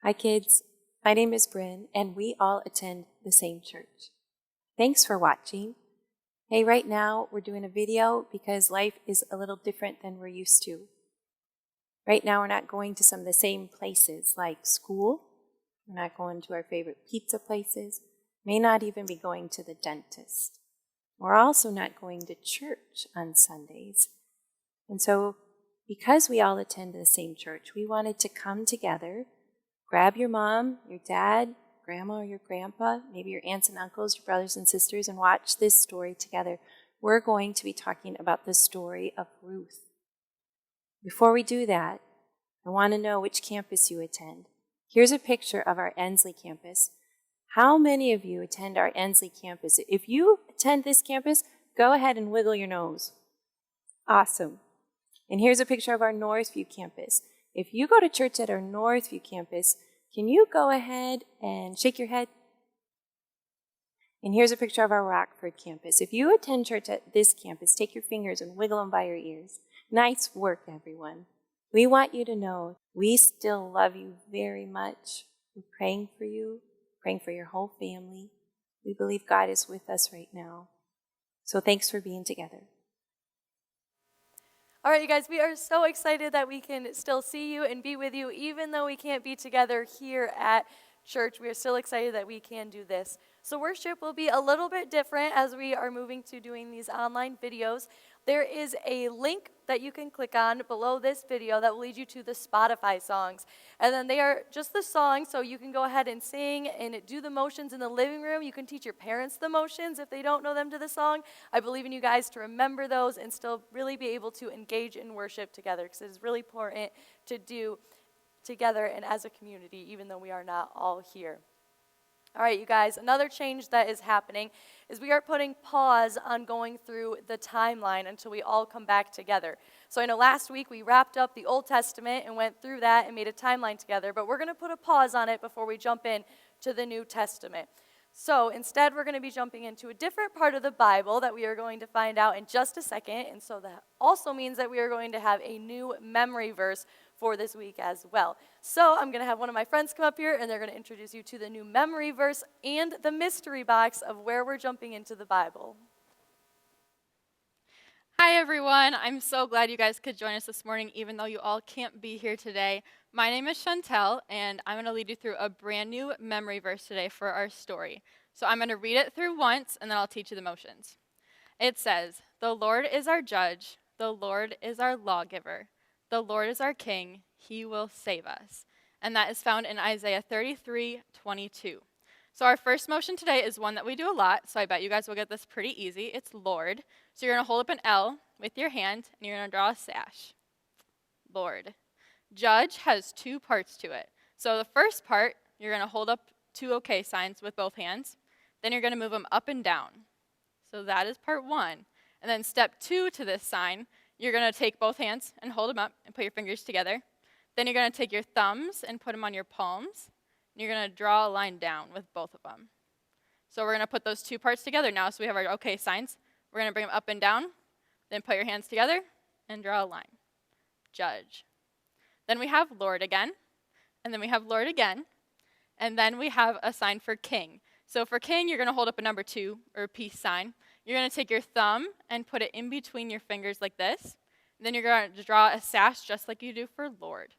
Hi kids, my name is Bryn and we all attend the same church. Thanks for watching. Hey, right now we're doing a video because life is a little different than we're used to. Right now we're not going to some of the same places like school. We're not going to our favorite pizza places. May not even be going to the dentist. We're also not going to church on Sundays. And so because we all attend the same church, we wanted to come together. Grab your mom, your dad, grandma or your grandpa, maybe your aunts and uncles, your brothers and sisters, and watch this story together. We're going to be talking about the story of Ruth. Before we do that, I want to know which campus you attend. Here's a picture of our Ensley campus. How many of you attend our Ensley campus? If you attend this campus, go ahead and wiggle your nose. Awesome. And here's a picture of our Northview campus. If you go to church at our Northview campus, can you go ahead and shake your head? And here's a picture of our Rockford campus. If you attend church at this campus, take your fingers and wiggle them by your ears. Nice work, everyone. We want you to know we still love you very much. We're praying for you, praying for your whole family. We believe God is with us right now. So thanks for being together. All right, you guys, we are so excited that we can still see you and be with you, even though we can't be together here at church. We are still excited that we can do this. So worship will be a little bit different as we are moving to doing these online videos. There is a link that you can click on below this video that will lead you to the Spotify songs. And then they are just the songs, so you can go ahead and sing and do the motions in the living room. You can teach your parents the motions if they don't know them to the song. I believe in you guys to remember those and still really be able to engage in worship together, because it is really important to do together and as a community, even though we are not all here. All right, you guys, another change that is happening is we are putting pause on going through the timeline until we all come back together. So I know last week we wrapped up the Old Testament and went through that and made a timeline together, but we're going to put a pause on it before we jump in to the New Testament. So instead, we're going to be jumping into a different part of the Bible that we are going to find out in just a second, and so that also means that we are going to have a new memory verse for this week as well. So I'm going to have one of my friends come up here, and they're going to introduce you to the new memory verse and the mystery box of where we're jumping into the Bible. Hi everyone, I'm so glad you guys could join us this morning even though you all can't be here today. My name is Chantel and I'm going to lead you through a brand new memory verse today for our story. So I'm going to read it through once and then I'll teach you the motions. It says, "The Lord is our judge, the Lord is our lawgiver, the Lord is our king, he will save us." And that is found in Isaiah 33:22. So our first motion today is one that we do a lot, so I bet you guys will get this pretty easy. It's Lord. So you're going to hold up an L with your hand, and you're going to draw a sash. Lord. Judge has two parts to it. So the first part, you're going to hold up two okay signs with both hands. Then you're going to move them up and down. So that is part one. And then step two to this sign, you're going to take both hands and hold them up and put your fingers together. Then you're going to take your thumbs and put them on your palms. You're going to draw a line down with both of them. So we're going to put those two parts together now. So we have our okay signs. We're going to bring them up and down. Then put your hands together and draw a line. Judge. Then we have Lord again. And then we have Lord again. And then we have a sign for king. So for king, you're going to hold up a number 2 or a peace sign. You're going to take your thumb and put it in between your fingers like this. And then you're going to draw a sash just like you do for Lord.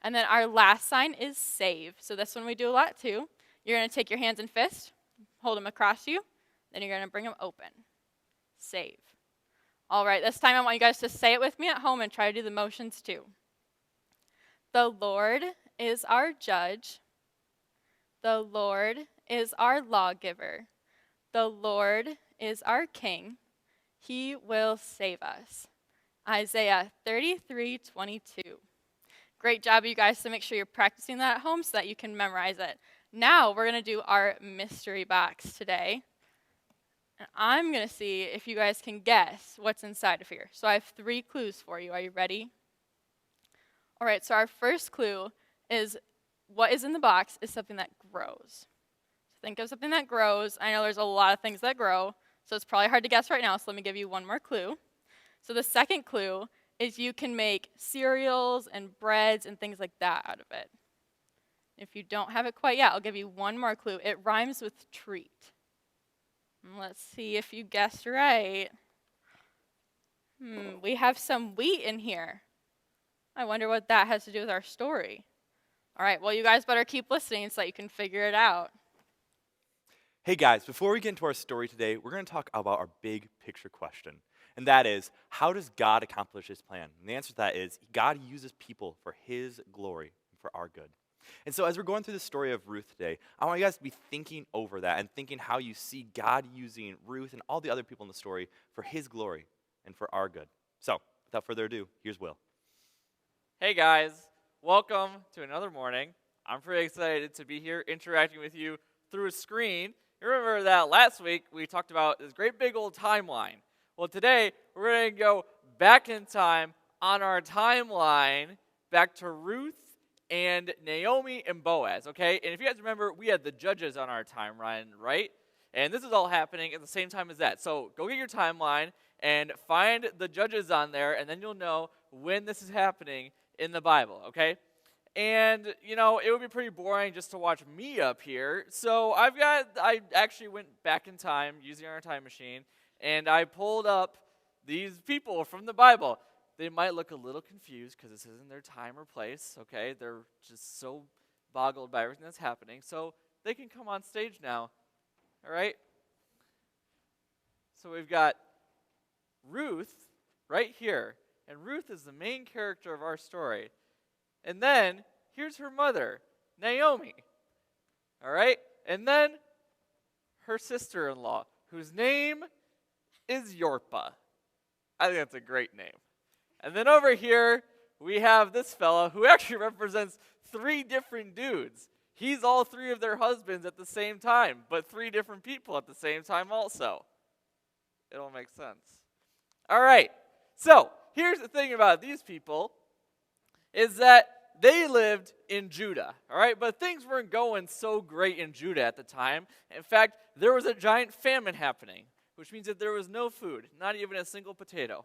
And then our last sign is save. So this one we do a lot too. You're going to take your hands and fist, hold them across you, then you're going to bring them open. Save. All right, this time I want you guys to say it with me at home and try to do the motions too. The Lord is our judge. The Lord is our lawgiver. The Lord is our king. He will save us. Isaiah 33:22. Great job, you guys, so make sure you're practicing that at home so that you can memorize it. Now we're going to do our mystery box today. And I'm going to see if you guys can guess what's inside of here. So I have 3 clues for you. Are you ready? All right, so our first clue is what is in the box is something that grows. So think of something that grows. I know there's a lot of things that grow, so it's probably hard to guess right now, so let me give you one more clue. So the second clue is you can make cereals and breads and things like that out of it. If you don't have it quite yet, I'll give you one more clue. It rhymes with treat. And let's see if you guessed right. We have some wheat in here. I wonder what that has to do with our story. All right, well, you guys better keep listening so that you can figure it out. Hey guys, before we get into our story today, we're going to talk about our big picture question. And that is, how does God accomplish his plan? And the answer to that is, God uses people for his glory and for our good. And so as we're going through the story of Ruth today, I want you guys to be thinking over that and thinking how you see God using Ruth and all the other people in the story for his glory and for our good. So, without further ado, here's Will. Hey guys, welcome to another morning. I'm pretty excited to be here interacting with you through a screen. You remember that last week we talked about this great big old timeline. Well, today we're going to go back in time on our timeline back to Ruth and Naomi and Boaz, okay? And if you guys remember, we had the judges on our timeline, right? And this is all happening at the same time as that. So go get your timeline and find the judges on there, and then you'll know when this is happening in the Bible, okay? And, you know, it would be pretty boring just to watch me up here. So I actually went back in time using our time machine, and I pulled up these people from the Bible. They might look a little confused because this isn't their time or place, okay? They're just so boggled by everything that's happening. So they can come on stage now, all right? So we've got Ruth right here. And Ruth is the main character of our story. And then, here's her mother, Naomi. All right? And then, her sister-in-law, whose name is Yorpa. I think that's a great name. And then over here, we have this fella who actually represents 3 different dudes. He's all 3 of their husbands at the same time, but 3 different people at the same time also. It all makes sense. All right. So, here's the thing about these people, is that they lived in Judah, all right? But things weren't going so great in Judah at the time. In fact, there was a giant famine happening, which means that there was no food, not even a single potato.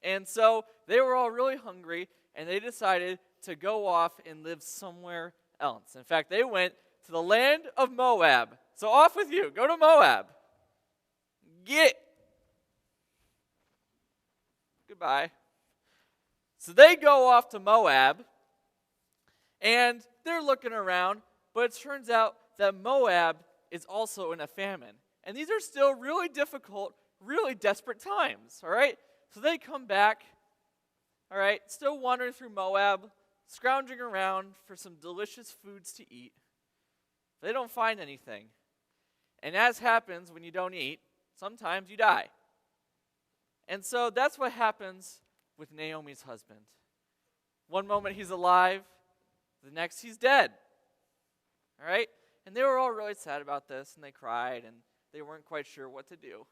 And so they were all really hungry, and they decided to go off and live somewhere else. In fact, they went to the land of Moab. So off with you. Go to Moab. Get. Goodbye. So they go off to Moab, and they're looking around, but it turns out that Moab is also in a famine. And these are still really difficult, really desperate times, all right? So they come back, all right, still wandering through Moab, scrounging around for some delicious foods to eat. They don't find anything. And as happens when you don't eat, sometimes you die. And so that's what happens with Naomi's husband. One moment he's alive, the next he's dead. All right? And they were all really sad about this, and they cried, and they weren't quite sure what to do.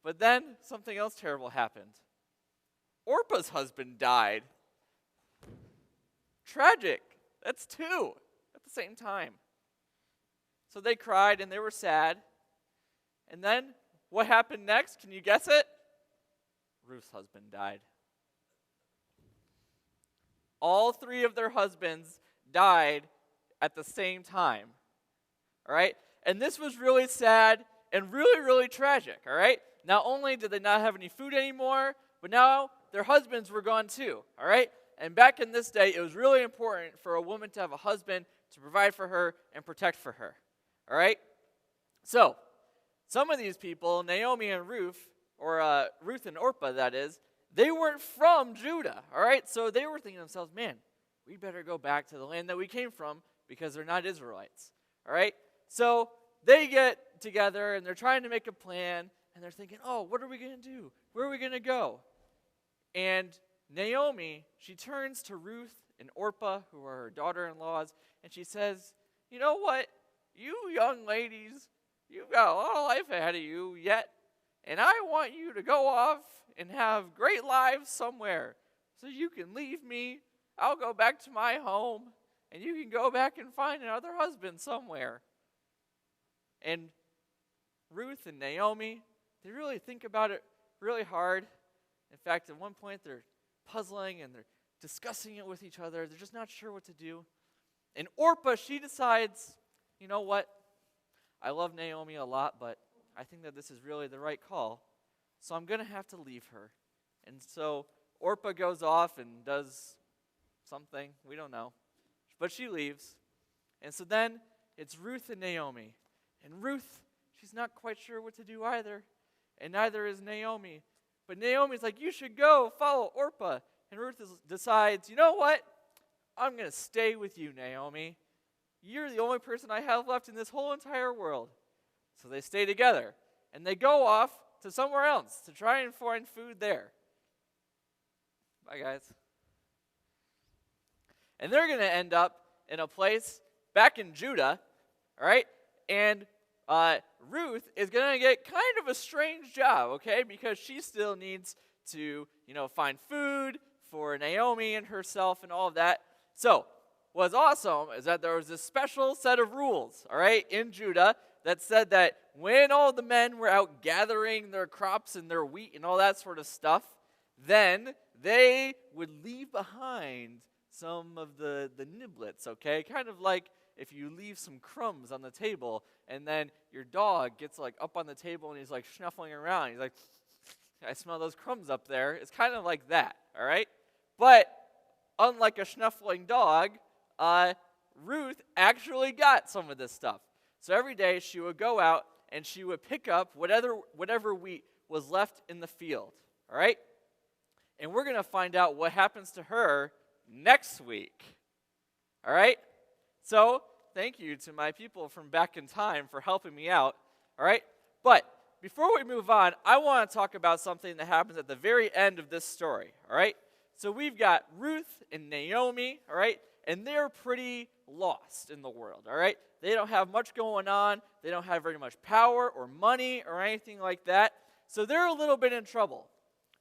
But then something else terrible happened. Orpah's husband died. Tragic. That's 2 at the same time. So they cried and they were sad. And then what happened next? Can you guess it? Ruth's husband died. All 3 of their husbands died at the same time. All right? And this was really sad and really, really tragic. All right? Not only did they not have any food anymore, but now their husbands were gone too. All right? And back in this day, it was really important for a woman to have a husband to provide for her and protect for her. All right? So, some of these people, Naomi and Ruth, or Ruth and Orpah, that is, they weren't from Judah, all right? So they were thinking to themselves, man, we better go back to the land that we came from because they're not Israelites, all right? So they get together, and they're trying to make a plan, and they're thinking, oh, what are we going to do? Where are we going to go? And Naomi, she turns to Ruth and Orpah, who are her daughter-in-laws, and she says, you know what? You young ladies, you've got a lot of life ahead of you yet, and I want you to go off and have great lives somewhere so you can leave me. I'll go back to my home, and you can go back and find another husband somewhere. And Ruth and Naomi, they really think about it really hard. In fact, at one point, they're puzzling, and they're discussing it with each other. They're just not sure what to do. And Orpah, she decides, you know what? I love Naomi a lot, but I think that this is really the right call. So I'm going to have to leave her. And so Orpah goes off and does something. We don't know. But she leaves. And so then it's Ruth and Naomi. And Ruth, she's not quite sure what to do either. And neither is Naomi. But Naomi's like, you should go follow Orpah. And Ruth decides, you know what? I'm going to stay with you, Naomi. You're the only person I have left in this whole entire world. So they stay together. And they go off to somewhere else to try and find food there. Bye, guys. And they're going to end up in a place back in Judah, all right? And Ruth is going to get kind of a strange job, okay? Because she still needs to, find food for Naomi and herself and all of that. So what's awesome is that there was this special set of rules, all right, in Judah that said that when all the men were out gathering their crops and their wheat and all that sort of stuff, then they would leave behind some of the niblets, okay? Kind of like if you leave some crumbs on the table and then your dog gets up on the table and he's snuffling around. He's like, I smell those crumbs up there. It's kind of like that, all right? But unlike a snuffling dog, Ruth actually got some of this stuff. So every day she would go out and she would pick up whatever wheat was left in the field, all right? And we're going to find out what happens to her next week, all right? So thank you to my people from back in time for helping me out, all right? But before we move on, I want to talk about something that happens at the very end of this story, all right? So we've got Ruth and Naomi, all right? And they're pretty lost in the world, all right? They don't have much going on. They don't have very much power or money or anything like that. So they're a little bit in trouble.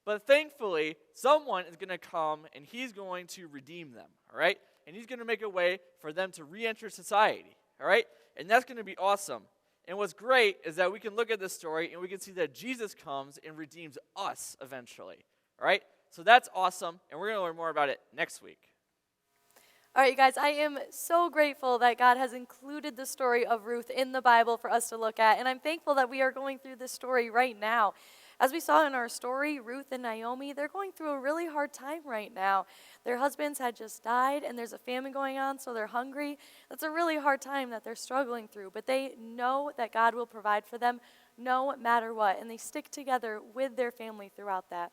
But thankfully, someone is going to come and he's going to redeem them, all right? And he's going to make a way for them to re-enter society, all right? And that's going to be awesome. And what's great is that we can look at this story and we can see that Jesus comes and redeems us eventually, all right? So that's awesome, and we're going to learn more about it next week. All right, you guys, I am so grateful that God has included the story of Ruth in the Bible for us to look at, and I'm thankful that we are going through this story right now. As we saw in our story, Ruth and Naomi, they're going through a really hard time right now. Their husbands had just died, and there's a famine going on, so they're hungry. That's a really hard time that they're struggling through, but they know that God will provide for them no matter what, and they stick together with their family throughout that.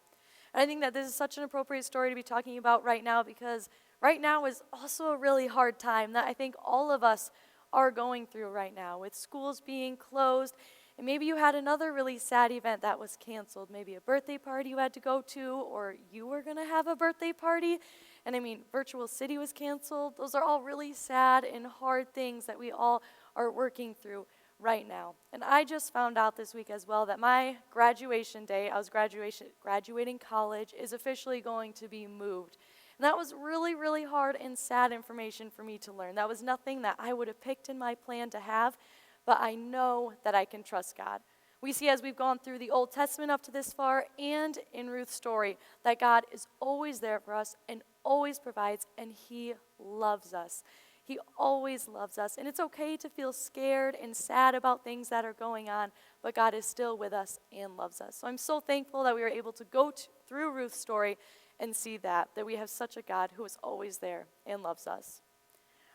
And I think that this is such an appropriate story to be talking about right now because right now is also a really hard time that I think all of us are going through right now with schools being closed. And maybe you had another really sad event that was canceled, maybe a birthday party you had to go to, or you were going to have a birthday party. And Virtual City was canceled. Those are all really sad and hard things that we all are working through right now. And I just found out this week as well that my graduation day, I was graduating college, is officially going to be moved. And that was really, really hard and sad information for me to learn. That was nothing that I would have picked in my plan to have, but I know that I can trust God. We see as we've gone through the Old Testament up to this far and in Ruth's story that God is always there for us and always provides, and He loves us. He always loves us, and it's okay to feel scared and sad about things that are going on, but God is still with us and loves us. So I'm so thankful that we were able to go through Ruth's story and see that we have such a God who is always there and loves us.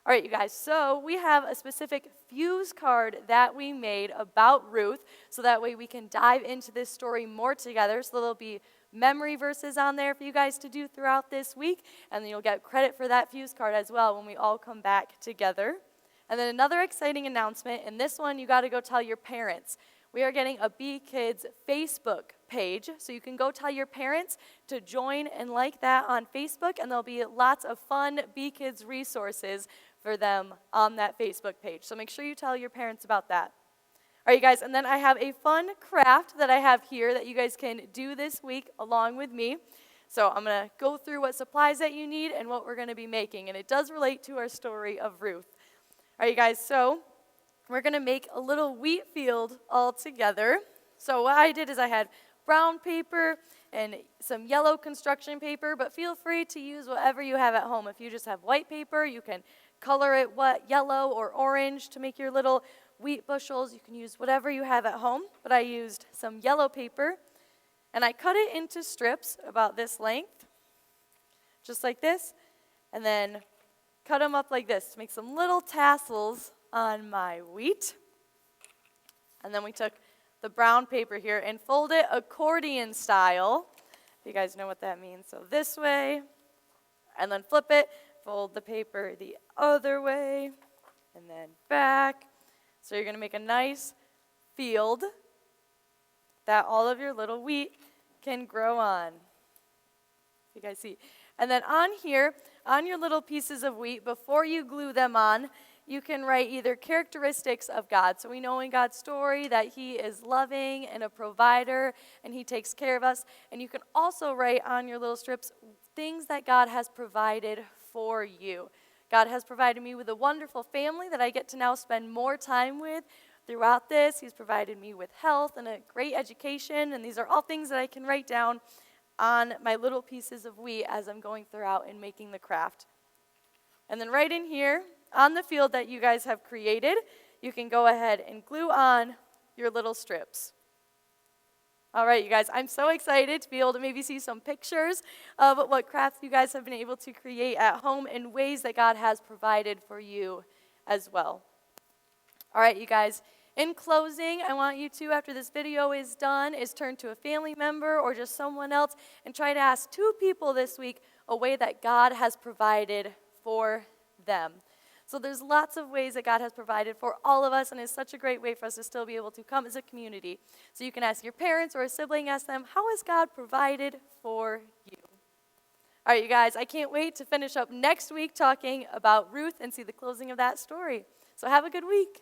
All right, you guys, so we have a specific fuse card that we made about Ruth, so that way we can dive into this story more together. So there'll be memory verses on there for you guys to do throughout this week, and then you'll get credit for that fuse card as well when we all come back together. And then another exciting announcement, and this one you got to go tell your parents. We are getting a B.kids Facebook page, so you can go tell your parents to join and like that on Facebook, and there'll be lots of fun B.kids resources for them on that Facebook page. So make sure you tell your parents about that. All right, you guys, and then I have a fun craft that I have here that you guys can do this week along with me. So I'm going to go through what supplies that you need and what we're going to be making, and it does relate to our story of Ruth. All right, you guys, so we're going to make a little wheat field all together. So what I did is I had brown paper and some yellow construction paper, but feel free to use whatever you have at home. If you just have white paper, you can color it yellow or orange to make your little wheat bushels. You can use whatever you have at home, but I used some yellow paper, and I cut it into strips about this length, just like this, and then cut them up like this to make some little tassels on my wheat. And then we took the brown paper here and fold it accordion style. If you guys know what that means. So this way, and then flip it, fold the paper the other way, and then back. So you're going to make a nice field that all of your little wheat can grow on. You guys see? And then on here, on your little pieces of wheat, before you glue them on, you can write either characteristics of God. So we know in God's story that he is loving and a provider, and he takes care of us. And you can also write on your little strips things that God has provided for you. God has provided me with a wonderful family that I get to now spend more time with throughout this. He's provided me with health and a great education, and these are all things that I can write down on my little pieces of wheat as I'm going throughout and making the craft. And then right in here, on the field that you guys have created, you can go ahead and glue on your little strips. All right, you guys, I'm so excited to be able to maybe see some pictures of what crafts you guys have been able to create at home in ways that God has provided for you as well. All right, you guys, in closing, I want you to, after this video is done, is turn to a family member or just someone else and try to ask 2 people this week a way that God has provided for them. So there's lots of ways that God has provided for all of us, and it's such a great way for us to still be able to come as a community. So you can ask your parents or a sibling, ask them, how has God provided for you? All right, you guys, I can't wait to finish up next week talking about Ruth and see the closing of that story. So have a good week.